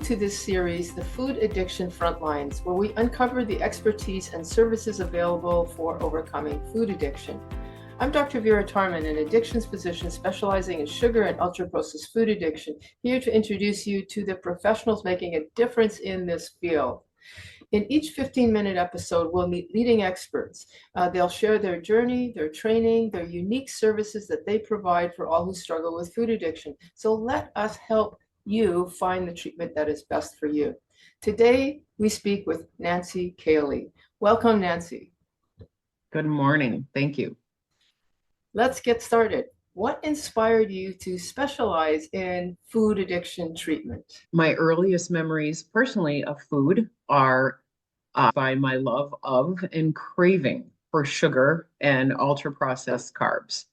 to this series, The Food Addiction Frontlines, where we uncover the expertise and services available for overcoming food addiction. I'm Dr. Vera Tarman, an addictions physician specializing in sugar and ultra-processed food addiction, here to introduce you to the professionals making a difference in this field. In each 15-minute episode, we'll meet leading experts. They'll share their journey, their training, their unique services that they provide for all who struggle with food addiction. So let us help you find the treatment that is best for you. Today, we speak with Nancy Kaley. Welcome, Nancy. Good morning. Thank you. Let's get started. What inspired you to specialize in food addiction treatment? My earliest memories personally of food are by my love of and craving for sugar and ultra-processed carbs.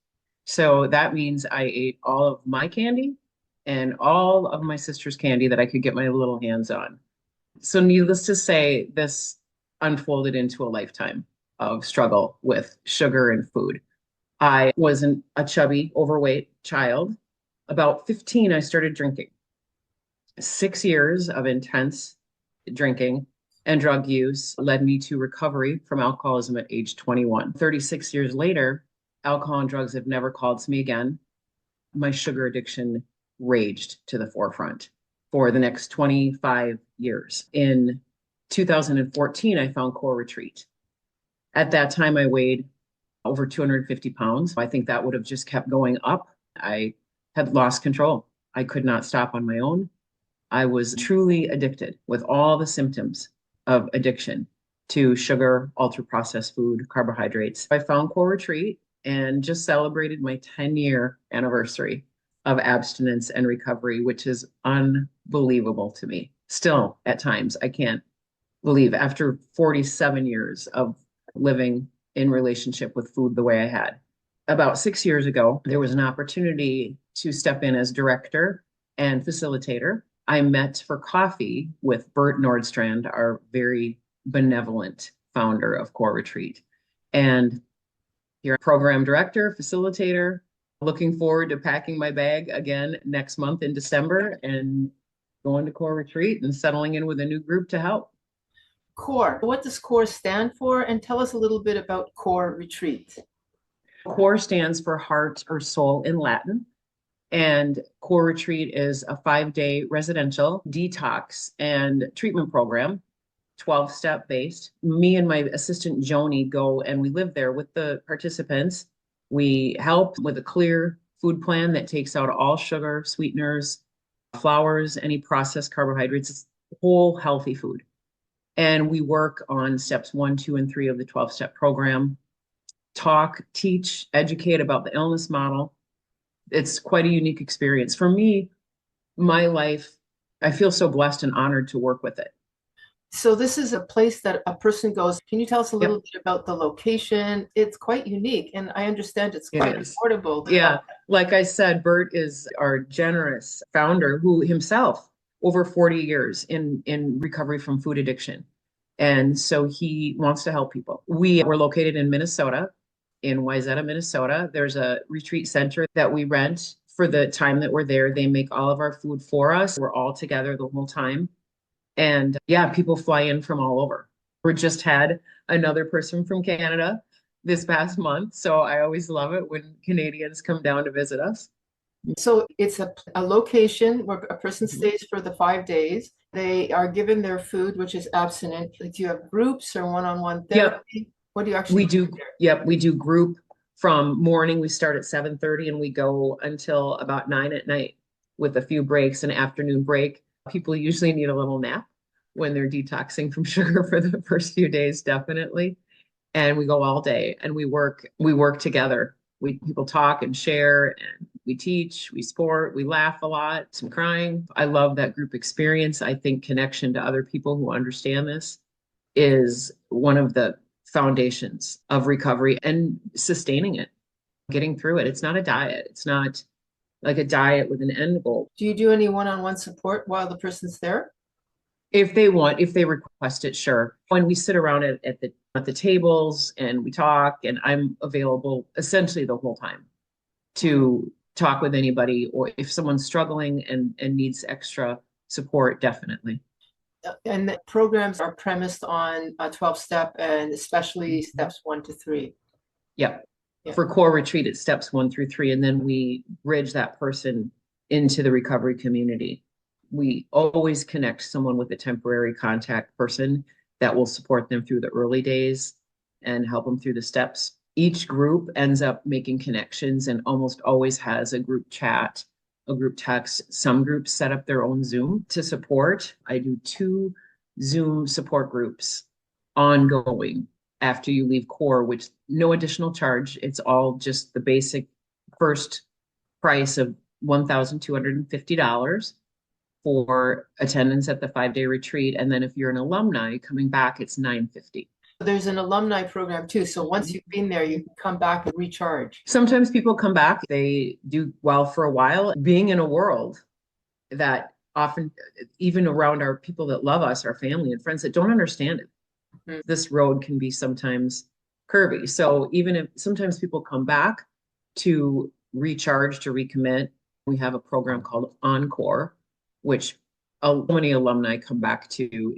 So that means I ate all of my candy and all of my sister's candy that I could get my little hands on. So needless to say, this unfolded into a lifetime of struggle with sugar and food. I wasn't a chubby, overweight child. About 15, I started drinking. 6 years of intense drinking and drug use led me to recovery from alcoholism at age 21. 36 years later, alcohol and drugs have never called to me again. My sugar addiction raged to the forefront for the next 25 years. In 2014, I found COR Retreat. At that time, I weighed over 250 pounds. I think that would have just kept going up. I had lost control. I could not stop on my own. I was truly addicted with all the symptoms of addiction to sugar, ultra-processed food, carbohydrates. I found COR Retreat and just celebrated my 10-year anniversary of abstinence and recovery, which is unbelievable to me. Still, at times, I can't believe after 47 years of living in relationship with food the way I had. About 6 years ago, there was an opportunity to step in as director and facilitator. I met for coffee with Bert Nordstrand, our very benevolent founder of COR Retreat. And you're a program director, facilitator, looking forward to packing my bag again next month in December and going to COR Retreat and settling in with a new group to help. COR. What does COR stand for? And tell us a little bit about COR Retreat. COR stands for heart or soul in Latin. And COR Retreat is a 5-day residential detox and treatment program, 12-step based. Me and my assistant Joni go and we live there with the participants. We help with a clear food plan that takes out all sugar, sweeteners, flours, any processed carbohydrates. It's whole healthy food. And we work on steps 1, 2, and 3 of the 12-step program. Talk, teach, educate about the illness model. It's quite a unique experience. For me, my life, I feel so blessed and honored to work with it. So this is a place that a person goes. Can you tell us a little bit about the location? It's quite unique, and I understand it's quite affordable. Yeah, like I said, Bert is our generous founder who himself over 40 years in recovery from food addiction. And so he wants to help people. We were located in Minnesota, in Wayzata, Minnesota. There's a retreat center that we rent for the time that we're there. They make all of our food for us. We're all together the whole time. And yeah, people fly in from all over. We just had another person from Canada this past month. So I always love it when Canadians come down to visit us. So it's a location where a person stays for the 5 days. They are given their food, which is abstinent. Do you have groups or one-on-one therapy? Yep. What do you actually do? We do group from morning. We start at 7:30 and we go until about 9 at night with a few breaks, an afternoon break. People usually need a little nap when they're detoxing from sugar for the first few days, definitely. And we go all day and we work together. People talk and share, and we teach, we sport, we laugh a lot, some crying. I love that group experience. I think connection to other people who understand this is one of the foundations of recovery and sustaining it, getting through it. It's not a diet. It's not like a diet with an end goal. Do you do any one-on-one support while the person's there? If they request it, sure. When we sit around at the tables and we talk, and I'm available essentially the whole time to talk with anybody, or if someone's struggling and needs extra support, definitely. And the programs are premised on a 12-step and especially steps 1 to 3. Yep. Yeah. For core retreat, it's steps 1 through 3, and then we bridge that person into the recovery community. We always connect someone with a temporary contact person that will support them through the early days and help them through the steps. Each group ends up making connections and almost always has a group chat, a group text. Some groups set up their own Zoom to support. I do 2 Zoom support groups ongoing after you leave core, which no additional charge. It's all just the basic first price of $1,250 for attendance at the 5-day retreat. And then if you're an alumni coming back, it's $950. There's an alumni program too. So once you've been there, you can come back and recharge. Sometimes people come back, they do well for a while. Being in a world that often, even around our people that love us, our family and friends that don't understand it, this road can be sometimes curvy. So even if sometimes people come back to recharge, to recommit, we have a program called Encore, which many alumni come back to.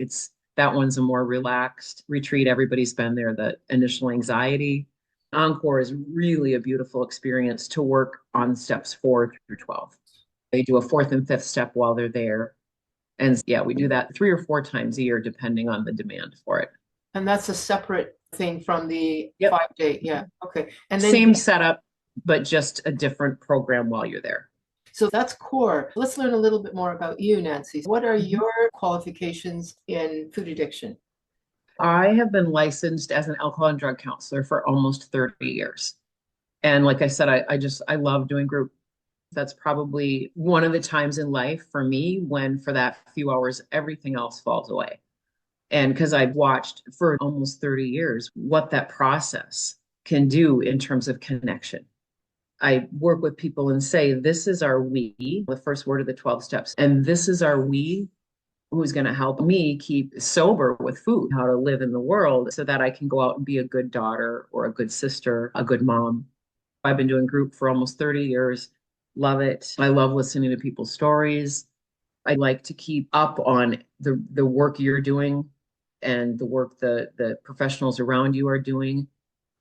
That one's a more relaxed retreat. Everybody's been there, the initial anxiety. Encore is really a beautiful experience to work on steps 4 through 12. They do a 4th and 5th step while they're there. And yeah, we do that 3 or 4 times a year, depending on the demand for it. And that's a separate thing from the Yep. 5-day. Yeah. Okay. And then same setup, but just a different program while you're there. So that's core. Let's learn a little bit more about you, Nancy. What are your qualifications in food addiction? I have been licensed as an alcohol and drug counselor for almost 30 years. And like I said, I love doing group. That's probably one of the times in life for me when for that few hours, everything else falls away. And because I've watched for almost 30 years what that process can do in terms of connection. I work with people and say, this is our we, the first word of the 12 steps. And this is our we who's going to help me keep sober with food, how to live in the world so that I can go out and be a good daughter or a good sister, a good mom. I've been doing group for almost 30 years. Love it. I love listening to people's stories. I like to keep up on the work you're doing and the work the professionals around you are doing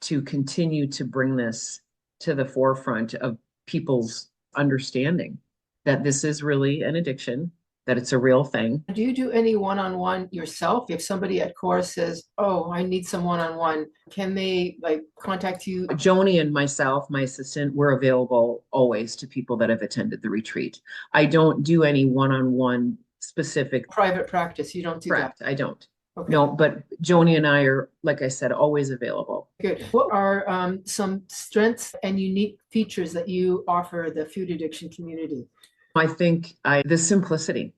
to continue to bring this to the forefront of people's understanding that this is really an addiction, that it's a real thing. Do you do any one-on-one yourself? If somebody at COR says, oh, I need some one-on-one, can they contact you? Joni and myself, my assistant, we're available always to people that have attended the retreat. I don't do any one-on-one specific. Private practice, you don't do Correct, that? I don't. Okay. No, but Joni and I are, like I said, always available. Good. What are some strengths and unique features that you offer the food addiction community? I think the simplicity.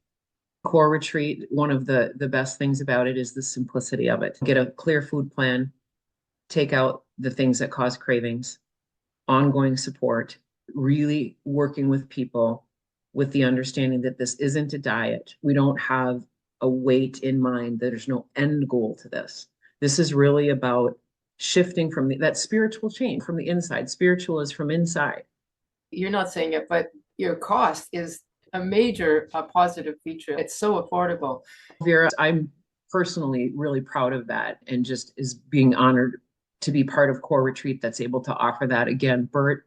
Core retreat, one of the best things about it is the simplicity of it. Get a clear food plan, take out the things that cause cravings, ongoing support, really working with people with the understanding that this isn't a diet. We don't have a weight in mind. There's no end goal to this. This is really about shifting from that spiritual change from the inside. Spiritual is from inside. You're not saying it, but your cost is a major positive feature. It's so affordable. Vera, I'm personally really proud of that and just is being honored to be part of Core Retreat that's able to offer that. Again, Bert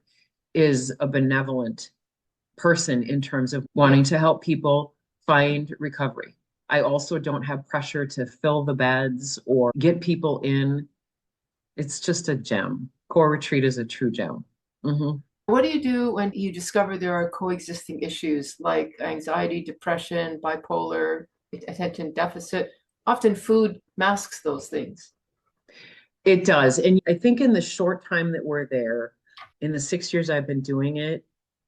is a benevolent person in terms of wanting to help people find recovery. I also don't have pressure to fill the beds or get people in. It's just a gem. Core Retreat is a true gem. Mm-hmm. What do you do when you discover there are coexisting issues like anxiety, depression, bipolar, attention deficit? Often food masks those things. It does. And I think in the short time that we're there, in the 6 years I've been doing it,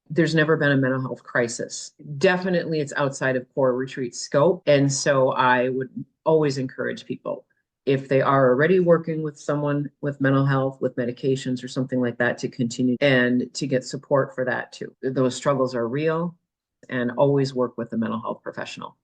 there's never been a mental health crisis. Definitely it's outside of Core Retreat scope. And so I would always encourage people, if they are already working with someone with mental health, with medications or something like that, to continue and to get support for that too. Those struggles are real, and always work with a mental health professional.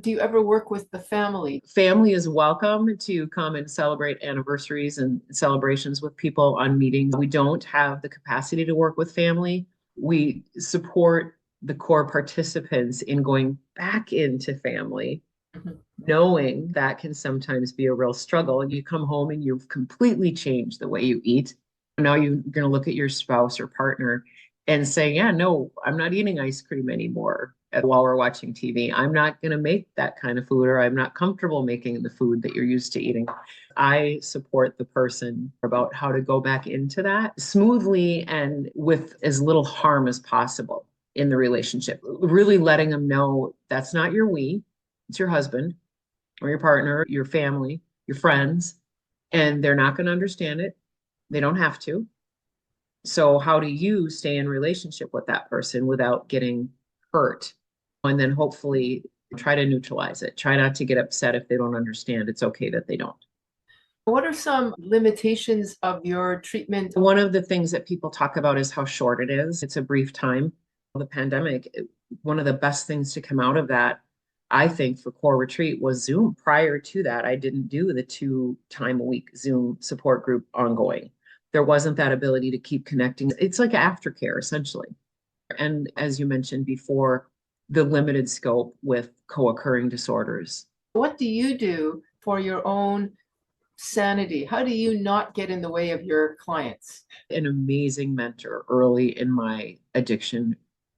Do you ever work with the family? Family is welcome to come and celebrate anniversaries and celebrations with people on meetings. We don't have the capacity to work with family. We support the core participants in going back into family, Mhm. knowing that can sometimes be a real struggle. And you come home and you've completely changed the way you eat. Now you're going to look at your spouse or partner and say, yeah, no, I'm not eating ice cream anymore while we're watching TV. I'm not going to make that kind of food, or I'm not comfortable making the food that you're used to eating. I support the person about how to go back into that smoothly and with as little harm as possible in the relationship. Really letting them know that's not your we, it's your husband or your partner, your family, your friends, and they're not going to understand it. They don't have to. So how do you stay in relationship with that person without getting hurt? And then hopefully try to neutralize it. Try not to get upset if they don't understand. It's okay that they don't. What are some limitations of your treatment? One of the things that people talk about is how short it is. It's a brief time. The pandemic, one of the best things to come out of that, I think, for Core Retreat was Zoom. Prior to that, I didn't do the 2-time-a-week Zoom support group ongoing. There wasn't that ability to keep connecting. It's like aftercare, essentially. And as you mentioned before, the limited scope with co-occurring disorders. What do you do for your own sanity? How do you not get in the way of your clients? An amazing mentor early in my addiction,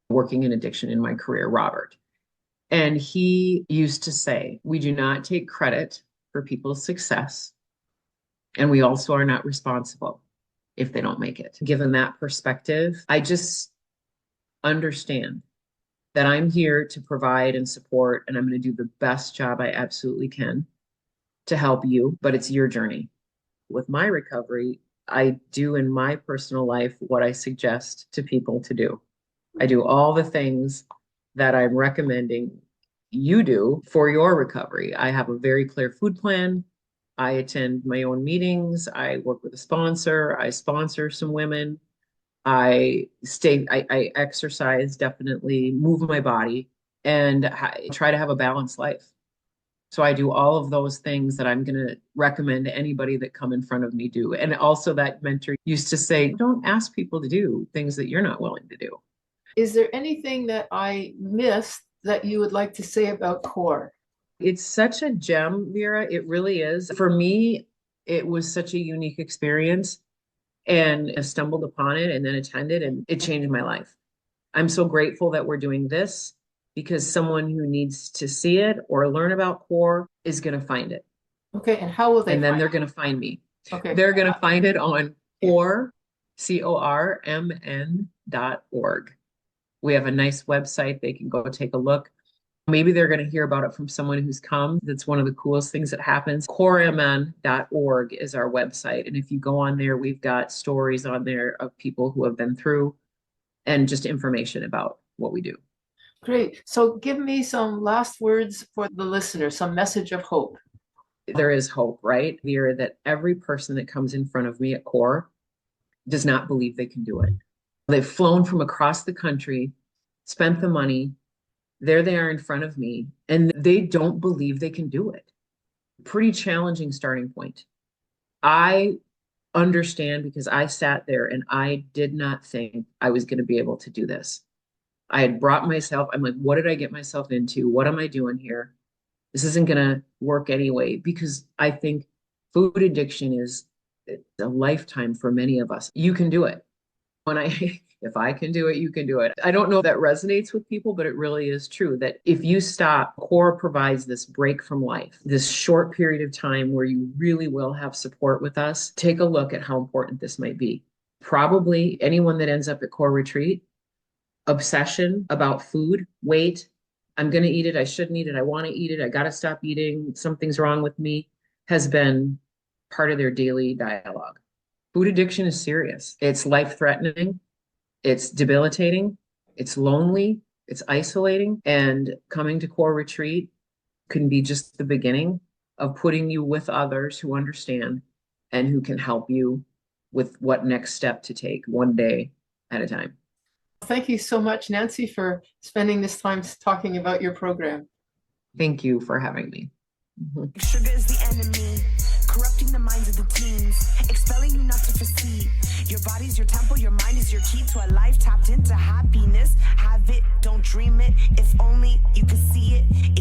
working in addiction in my career, Robert. And he used to say, we do not take credit for people's success, and we also are not responsible if they don't make it. Given that perspective, I just understand that I'm here to provide and support, and I'm going to do the best job I absolutely can to help you, but it's your journey. With my recovery, I do in my personal life what I suggest to people to do. I do all the things that I'm recommending you do for your recovery. I have a very clear food plan. I attend my own meetings. I work with a sponsor. I sponsor some women. I exercise, definitely move my body, and I try to have a balanced life. So I do all of those things that I'm going to recommend to anybody that come in front of me do. And also that mentor used to say, don't ask people to do things that you're not willing to do. Is there anything that I missed that you would like to say about CORE? It's such a gem, Vera. It really is. For me, it was such a unique experience, and I stumbled upon it and then attended, and it changed my life. I'm so grateful that we're doing this, because someone who needs to see it or learn about CORE is going to find it. Okay, and how will they And then find they're it? going to find me. Okay. They're going to find it on CORE, CORMN.org. We have a nice website. They can go take a look. Maybe they're going to hear about it from someone who's come. That's one of the coolest things that happens. CORMN.org is our website. And if you go on there, we've got stories on there of people who have been through and just information about what we do. Great. So give me some last words for the listener, some message of hope. There is hope, right, Vera, that every person that comes in front of me at CORE does not believe they can do it. They've flown from across the country, spent the money. There they are in front of me, and they don't believe they can do it. Pretty challenging starting point. I understand, because I sat there and I did not think I was going to be able to do this. I had brought myself, I'm like, what did I get myself into? What am I doing here? This isn't going to work anyway, because I think food addiction is a lifetime for many of us. You can do it. If I can do it, you can do it. I don't know if that resonates with people, but it really is true that if you stop, CORE provides this break from life, this short period of time where you really will have support with us. Take a look at how important this might be. Probably anyone that ends up at CORE Retreat, obsession about food, weight, I'm going to eat it, I shouldn't eat it, I want to eat it, I got to stop eating, something's wrong with me, has been part of their daily dialogue. Food addiction is serious. It's life-threatening. It's debilitating. It's lonely. It's isolating. And coming to CORE Retreat can be just the beginning of putting you with others who understand and who can help you with what next step to take, one day at a time. Thank you so much, Nancy, for spending this time talking about your program. Thank you for having me. Mm-hmm. Sugar is the enemy, corrupting the minds of the teens, expelling you not to foresee. Your body's your temple, your mind is your key to a life tapped into happiness. Have it, don't dream it. If only you could see it.